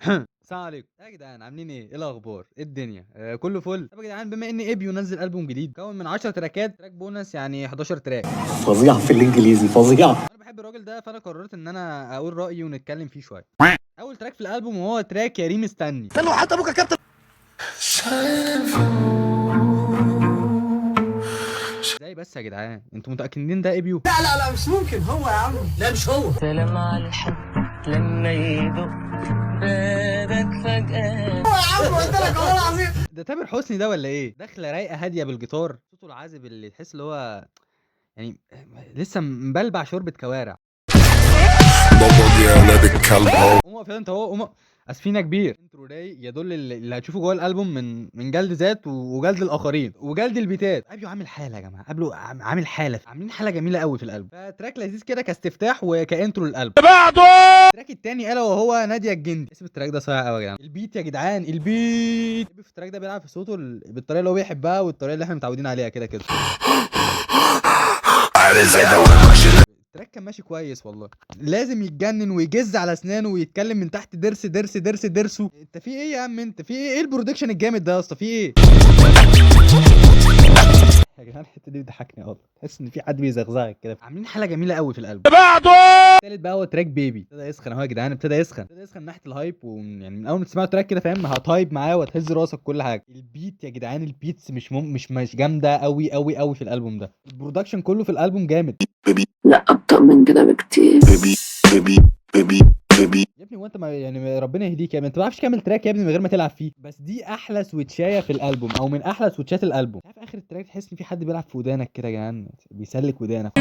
السلام عليكم يا جدعان، عاملين ايه الاخبار؟ ايه الدنيا؟ كله فل. طب يا جدعان، بما ان ابيو نزل البوم جديد كون من 10 تراكات، تراك بونس يعني 11 تراك. فظيع في الانجليزي، فظيع. انا بحب الراجل ده، فانا قررت ان انا اقول رايي ونتكلم فيه شويه. اول تراك في الالبوم وهو تراك يا ريم استني. استنوا حتى ابوك يا كابتن. ازاي بس يا جدعان؟ انتوا متاكدين ده ابيو؟ لا لا لا، مش ممكن هو يا عم. لا مش هو. سلام على الحب لما يدق بابك فجأة. هو يا عم، قلت لك والله العظيم. ده تامر حسني ده ولا ايه؟ دخله رايقه هاديه بالجيتار، صوته العازب اللي تحس اللي هو يعني لسه مبلبع شوربه كوارع. قوم اقف يلا انت، هو قوم. اسفينه كبير، انترو رايق يدل اللي هتشوفه جوه الالبوم من جلد ذات وجلد الاخرين وجلد البيتات. ابيو عامل حاله يا جماعه، قبله عامل حاله، عاملين حاله جميله قوي في الالبوم. فتراك لذيذ كده كاستفتاح وكانترو للالبوم. بعده التراك التاني الا وهو ناديه الجندي. اسم التراك ده صايع قوي يا جدعان. البيت يا جدعان، البيت في التراك ده بيلعب في صوته بالطريقه اللي هو بيحبها والطريقه اللي احنا متعودين عليها كده كده. التراك كان ماشي كويس والله. لازم يتجنن ويجز على اسنانه ويتكلم من تحت ضرس ضرس ضرس ضرسه. انت في ايه يا عم؟ انت في ايه؟ ايه البرودكشن الجامد ده يا اسطى؟ في ايه يا جدعان؟ الحته دي بتضحكني والله، تحس ان في حد بيزغزغك كده. عاملين حاله جميله قوي في الالبوم. بعده التالت بقى هو تراك بيبي. ابتدى يسخن اهو يا جدعان، ابتدى يسخن من ناحيه الهايب، ويعني من اول ما تسمعوا التراك كده فاهم هتهايب معاه وهتهز راسك كل حاجه. البيت يا جدعان، البيتس مش جامده قوي قوي قوي في الالبوم ده. البرودكشن كله في الالبوم جامد. لا أبطأ من كده بكتير. يا ابني وانت ما يعني ربنا يهديك يا ابني، انت ما بتعرفش تعمل تراك يا ابني من غير ما تلعب فيه. بس دي احلى سويتشايه في الالبوم، او من احلى سويتشات الالبوم. عارف اخر التراك تحس ان في حد بيلعب في ودانك كده يا جدعان، بيسلك ودانك.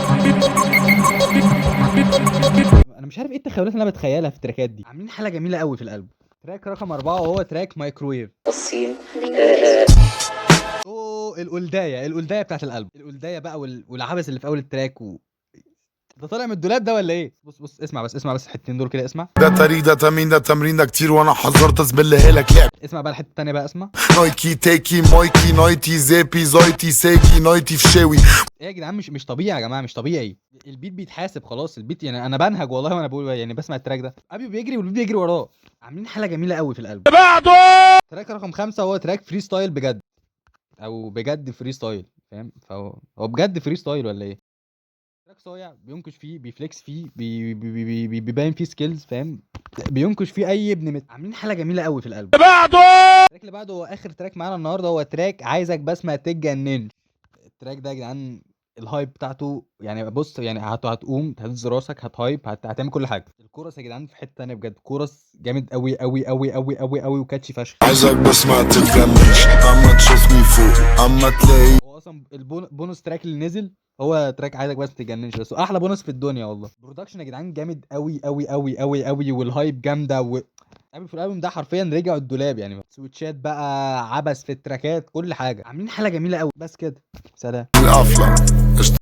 انا مش عارف ايه التخيلات اللي انا بتخيلها في التراكات دي. عاملين حاله جميله قوي في الالبوم. تراك رقم 4 وهو تراك مايكرويف. الصين اوه القلدايه بتاعت الالبوم. القلدايه بقى والعبث اللي في اول التراك ده طالع من الدولاب ده ولا ايه؟ بص اسمع بس الحتتين دول كده، اسمع. ده طريق، ده تمرين، ده تمرين، ده كتير وانا حذرت ازبلها لك لعب. اسمع بقى الحته التانيه بقى، اسمع. نايكي تيكي مايكي نايتي زيبي زايتي سيكي نايتي فشاوي. ايه يا جدعان؟ مش طبيعي يا جماعه، مش طبيعي. البيت بيتحاسب خلاص. البيت يعني انا بنهج والله وانا بقول يعني بسمع التراك ده. ابيو بيجري والبيت بيجري وراه. عاملين حاله جميله قوي في الالبوم. بعده تراك رقم 5 هو تراك فري ستايل بجد، او بجد فري ستايل، فاهم؟ هو بجد فري ستايل ولا ايه؟ تراك صايع، بينكش فيه، بيفليكس فيه، بيبين فيه سكيلز، فاهم؟ بينكش فيه اي ابن عاملين حاله جميله قوي في الالبوم. بعده التراك اللي بعده هو اخر تراك معانا النهارده، هو تراك عايزك بس ما تتجننش. التراك ده يا جدعان الهايب بتاعته يعني بص، يعني هتقوم تهز راسك، هتهايب، هتعمل كل حاجه. الكورس يا جدعان في حته تانيه بجد، كورس جامد قوي قوي قوي قوي قوي قوي وكاتشي فشخ. عايزك بس ما تتجننش، اما تشوفني فوق اما تلاقي. هو اصلا البونus تراك اللي نزل هو تراك عايزك بس تتجننش، بس احلى بونس في الدنيا والله. البرودكشن يا جدعان جامد قوي قوي قوي قوي قوي، والهايب جامده قبل في الالبوم ده حرفيا رجعوا الدولاب يعني. سويتشات بقى، عبث في التراكات، كل حاجه. عاملين حاله جميله قوي. بس كده، سلام. القفله